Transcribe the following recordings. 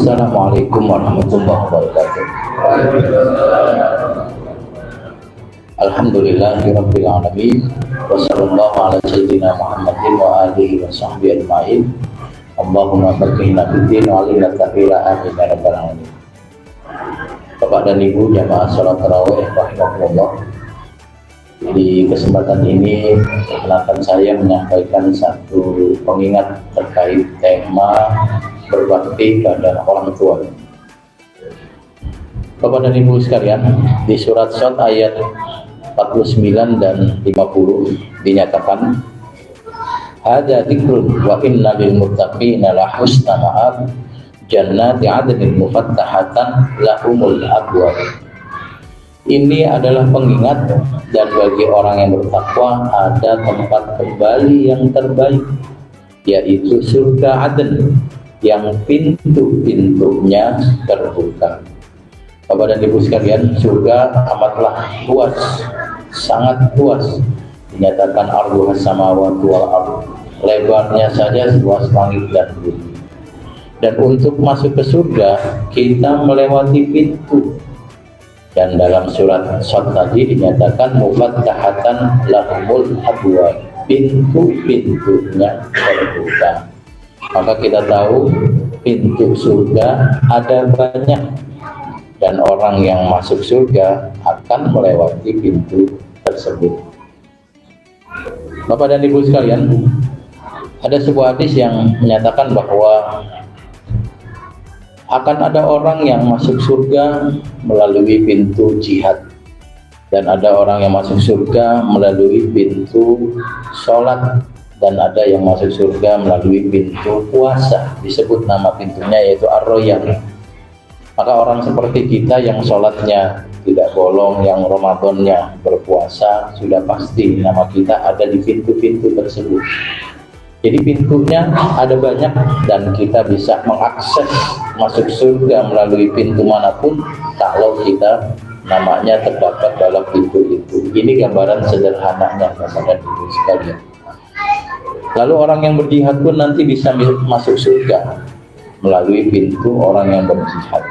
Assalamualaikum warahmatullahi wabarakatuh. Alhamdulillahirabbil alamin wa sallallahu ala sayyidina Muhammadin wa alihi wa sahbihi ajmain. Allahumma faqqihna fid-din wa 'allimna at-ta'wila amin ya rabbal alamin. Bapak dan Ibu jamaah salat tarawih rahimakumullah. Di kesempatan ini perkenankan saya menyampaikan satu pengingat terkait tema berbakti pada orang tua. Bapak dan Ibu sekalian, di surat Shad ayat 49 dan 50 dinyatakan, hadza dzikrun wa inna lil muttaqina la husna ma'ab jannati 'adnin mufattahatan lahumul abwab. Ini adalah pengingat, dan bagi orang yang bertakwa ada tempat kembali yang terbaik, yaitu surga Aden yang pintu-pintunya terbuka. Bapak dan Ibu sekalian, surga amatlah luas, sangat luas. Dinyatakan arduhas samawati wal ardh, lebarnya saja seluas langit dan bumi. Dan untuk masuk ke surga kita melewati pintu. Dan dalam surat Shad tadi dinyatakan mufattahatan lahumul abwab, pintu-pintunya terbuka. Maka kita tahu pintu surga ada banyak, dan orang yang masuk surga akan melewati pintu tersebut. Bapak dan Ibu sekalian, ada sebuah hadis yang menyatakan bahwa akan ada orang yang masuk surga melalui pintu jihad, dan ada orang yang masuk surga melalui pintu sholat, dan ada yang masuk surga melalui pintu puasa. Disebut nama pintunya yaitu Ar-Royan. Maka orang seperti kita yang sholatnya tidak bolong, yang Ramadannya berpuasa, sudah pasti nama kita ada di pintu-pintu tersebut. Jadi pintunya ada banyak, dan kita bisa mengakses masuk surga melalui pintu manapun kalau kita namanya terdapat dalam pintu itu. Ini gambaran sederhananya Bapak dan Ibu sekalian. Lalu orang yang berjihad pun nanti bisa masuk surga melalui pintu orang yang berjihad.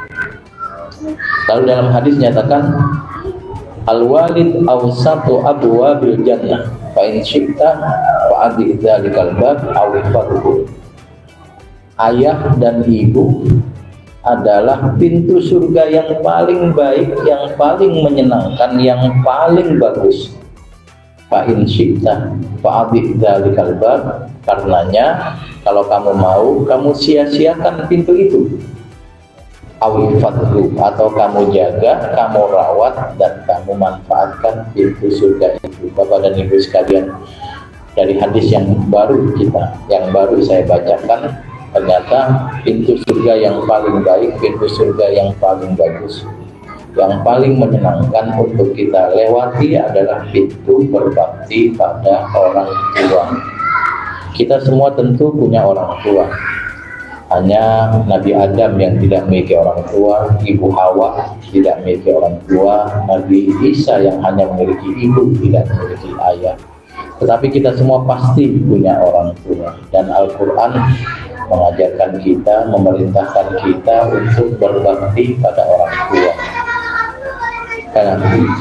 Lalu dalam hadis nyatakan, al-walid awsatu abwabil jannah fa in syi'ta fa'adhi dzalikal bab aw ifadhu. Ayah dan ibu adalah pintu surga yang paling baik, yang paling menyenangkan, yang paling bagus. Fa in syi'ta fa'adhi dzalikal bab, karenanya kalau kamu mau, kamu sia-siakan pintu itu. Awifadhu, atau kamu jaga, kamu rawat, dan kamu manfaatkan pintu surga itu. Bapak dan Ibu sekalian, dari hadis yang baru saya bacakan, ternyata pintu surga yang paling baik, pintu surga yang paling bagus, yang paling menyenangkan untuk kita lewati adalah pintu berbakti pada orang tua. Kita semua tentu punya orang tua. Hanya Nabi Adam yang tidak memiliki orang tua, Ibu Hawa tidak memiliki orang tua, Nabi Isa yang hanya memiliki ibu, tidak memiliki ayah. Tetapi kita semua pasti punya orang tua, dan Al-Quran mengajarkan kita, memerintahkan kita untuk berbakti pada orang tua. Karena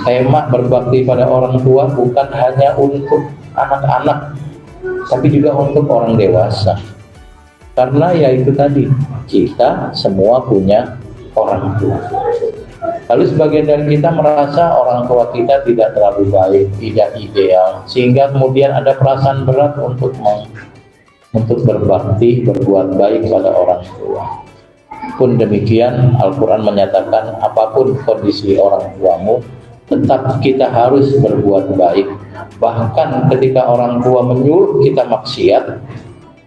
tema berbakti pada orang tua bukan hanya untuk anak-anak, tapi juga untuk orang dewasa. Karena ya itu tadi, kita semua punya orang tua. Lalu sebagian dari kita merasa orang tua kita tidak terlalu baik, tidak ideal, sehingga kemudian ada perasaan berat untuk berbakti, berbuat baik pada orang tua. Pun demikian, Al-Quran menyatakan apapun kondisi orang tuamu, tetap kita harus berbuat baik. Bahkan ketika orang tua menyuruh kita maksiat,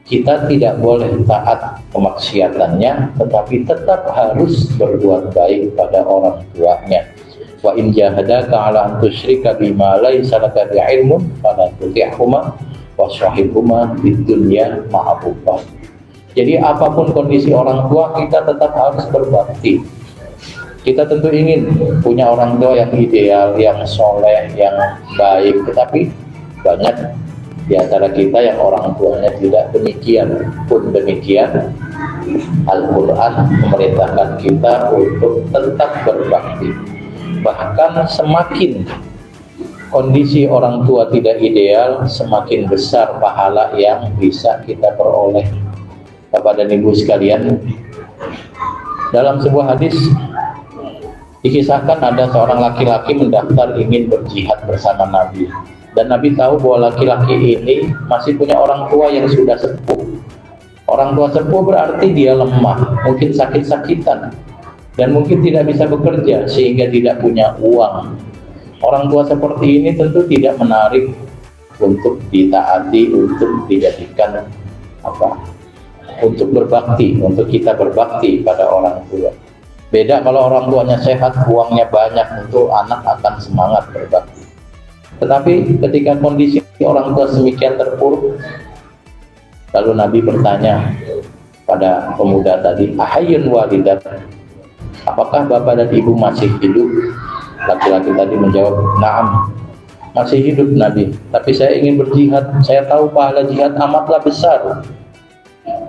kita tidak boleh taat kemaksiatannya, tetapi tetap harus berbuat baik pada orang tuanya. Wa in jahadaka 'ala an tusyrika bima laysa laka bihi 'ilmun fala tuti'huma wa shahibhuma fid dunya ma'rufah. Jadi apapun kondisi orang tua, kita tetap harus berbakti. Kita tentu ingin punya orang tua yang ideal, yang soleh, yang baik, tetapi banyak di antara kita yang orang tuanya tidak demikian. Pun demikian, Al-Quran memerintahkan kita untuk tetap berbakti. Bahkan semakin kondisi orang tua tidak ideal, semakin besar pahala yang bisa kita peroleh. Kepada ibu sekalian, dalam sebuah hadis dikisahkan ada seorang laki-laki mendaftar ingin berjihad bersama Nabi. Dan Nabi tahu bahwa laki-laki ini masih punya orang tua yang sudah sepuh. Orang tua sepuh berarti dia lemah, mungkin sakit-sakitan, dan mungkin tidak bisa bekerja sehingga tidak punya uang. Orang tua seperti ini tentu tidak menarik untuk ditaati, untuk dijadikan untuk berbakti, untuk kita berbakti pada orang tua. Beda kalau orang tuanya sehat, uangnya banyak, tentu anak akan semangat berbakti. Tetapi ketika kondisi orang tua semikian terpuruk, lalu Nabi bertanya pada pemuda tadi, "Ahayyun walidat?" Apakah bapak dan ibu masih hidup? Laki-laki tadi menjawab, "Na'am, masih hidup Nabi, tapi saya ingin berjihad. Saya tahu pahala jihad amatlah besar."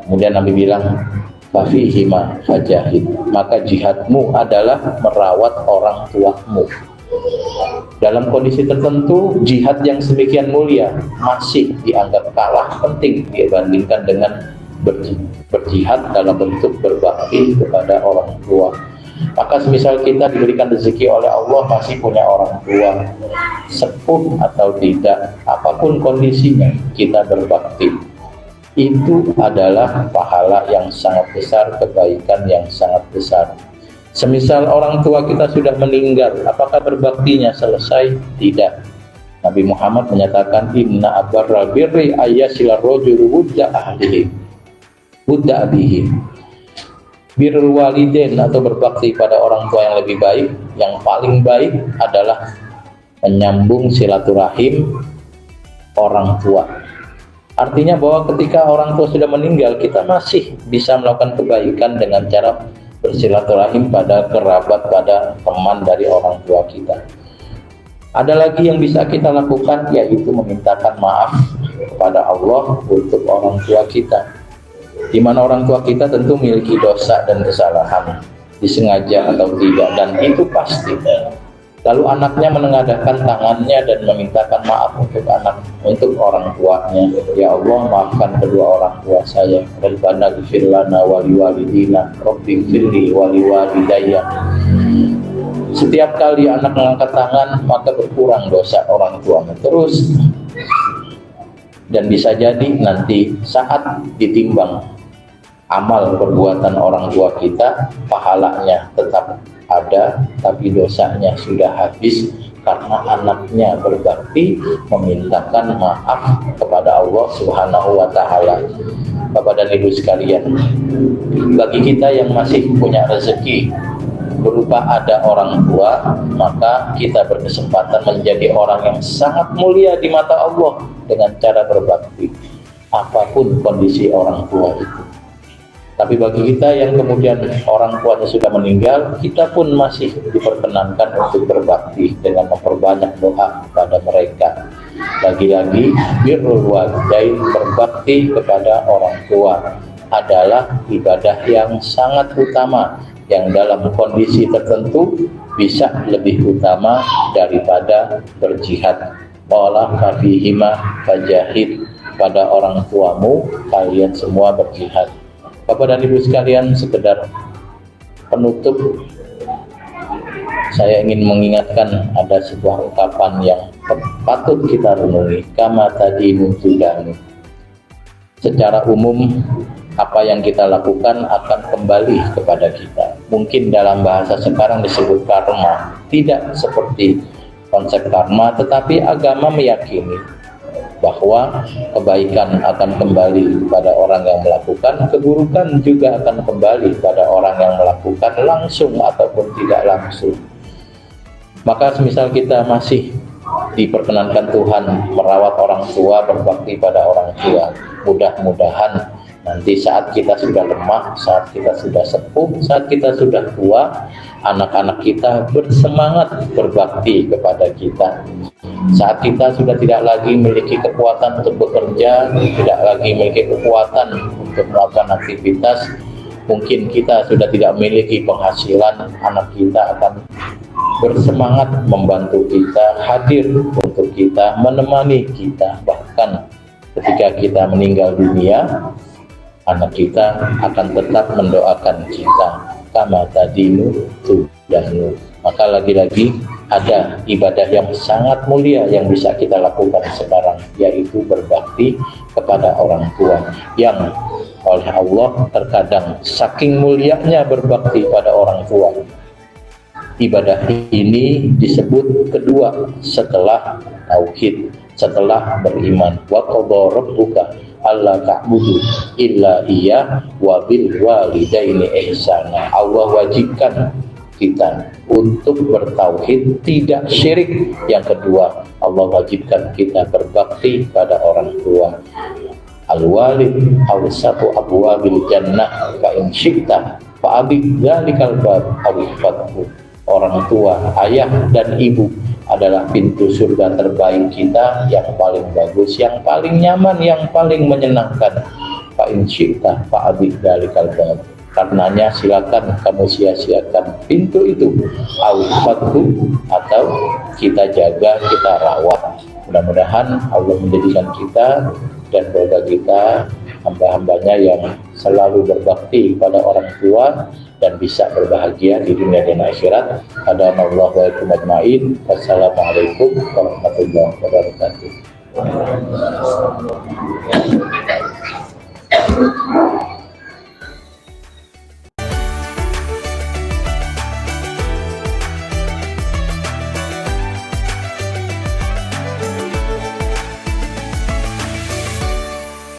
Kemudian Nabi bilang, "Fafihima fajahid." Maka jihadmu adalah merawat orang tuamu. Dalam kondisi tertentu, jihad yang sedemikian mulia masih dianggap kalah penting dibandingkan dengan berjihad dalam bentuk berbakti kepada orang tua. Maka semisal kita diberikan rezeki oleh Allah, masih punya orang tua, sepuh atau tidak, apapun kondisinya, kita berbakti. Itu adalah pahala yang sangat besar, kebaikan yang sangat besar. Semisal orang tua kita sudah meninggal, apakah berbaktinya selesai? Tidak. Nabi Muhammad menyatakan, "Inna abarral birri ayyasilar rajulu wudda ahlihi wudda abihi." Birrul walidain atau berbakti pada orang tua yang lebih baik, yang paling baik adalah menyambung silaturahim orang tua. Artinya bahwa ketika orang tua sudah meninggal, kita masih bisa melakukan kebaikan dengan cara bersilaturahim pada kerabat, pada teman dari orang tua kita. Ada lagi yang bisa kita lakukan, yaitu memintakan maaf kepada Allah untuk orang tua kita, di mana orang tua kita tentu memiliki dosa dan kesalahan, disengaja atau tidak, dan itu pasti. Lalu anaknya menengadahkan tangannya dan memintakan maaf untuk orang tuanya. "Ya Allah, maafkan kedua orang tua saya. Rabbana ighfir lana wa liwalidina, Rabbi ighfirli wa liwalidayya." Setiap kali anak mengangkat tangan, maka berkurang dosa orang tuanya terus. Dan bisa jadi nanti saat ditimbang amal perbuatan orang tua kita, pahalanya tetap ada, tapi dosanya sudah habis karena anaknya berbakti memintakan maaf kepada Allah Subhanahu wa Ta'ala. Bapak dan Ibu sekalian, bagi kita yang masih punya rezeki berupa ada orang tua, maka kita berkesempatan menjadi orang yang sangat mulia di mata Allah dengan cara berbakti, apapun kondisi orang tua itu. Tapi bagi kita yang kemudian orang tuanya sudah meninggal, kita pun masih diperkenankan untuk berbakti dengan memperbanyak doa kepada mereka. Lagi-lagi, birrul walidain, berbakti kepada orang tua adalah ibadah yang sangat utama, yang dalam kondisi tertentu bisa lebih utama daripada berjihad. Qala fafihima fajahid, pada orang tuamu kalian semua berjihad. Bapak dan Ibu sekalian, sekedar penutup, saya ingin mengingatkan ada sebuah ungkapan yang patut kita renungi. Kama tadinu tudanu. Secara umum, apa yang kita lakukan akan kembali kepada kita. Mungkin dalam bahasa sekarang disebut karma. Tidak seperti konsep karma, tetapi agama meyakini bahwa kebaikan akan kembali pada orang yang melakukan, keburukan juga akan kembali pada orang yang melakukan langsung ataupun tidak langsung. Maka semisal kita masih diperkenankan Tuhan merawat orang tua, berbakti pada orang tua, mudah-mudahan nanti saat kita sudah lemah, saat kita sudah sepuh, saat kita sudah tua, anak-anak kita bersemangat berbakti kepada kita. Saat kita sudah tidak lagi memiliki kekuatan untuk bekerja, tidak lagi memiliki kekuatan untuk melakukan aktivitas, Mungkin kita sudah tidak memiliki penghasilan, anak kita akan bersemangat membantu kita, hadir untuk kita, menemani kita. Bahkan ketika kita meninggal dunia, anak kita akan tetap mendoakan kita. Kama tadinu tudanu. Maka lagi-lagi ada ibadah yang sangat mulia yang bisa kita lakukan sekarang, yaitu berbakti kepada orang tua, yang oleh Allah terkadang saking mulianya berbakti pada orang tua. Ibadah ini disebut kedua setelah tauhid, setelah beriman. Wa qadha rabbuka alla ta'budu illa iyyah wa bil walidaini ihsana. Allah wajibkan kita untuk bertauhid, tidak syirik. Yang kedua, Allah wajibkan kita berbakti pada orang tua. Al-walid awsatu abwabil jannah fa in syi'ta fa abid dzalikal bab aw fathu. Orang tua, ayah dan ibu adalah pintu surga terbaik kita, yang paling bagus, yang paling nyaman, yang paling menyenangkan. Fa in syi'ta fa abid dzalikal bab. Karenanya silakan kamu sia-siakan pintu itu, aw fathu, atau kita jaga, kita rawat. Mudah-mudahan Allah menjadikan kita dan keluarga kita hamba-hambanya yang selalu berbakti pada orang tua dan bisa berbahagia di dunia dan akhirat. Hadanallahu wa iyyakum ajmain. Wassalamualaikum warahmatullahi wabarakatuh.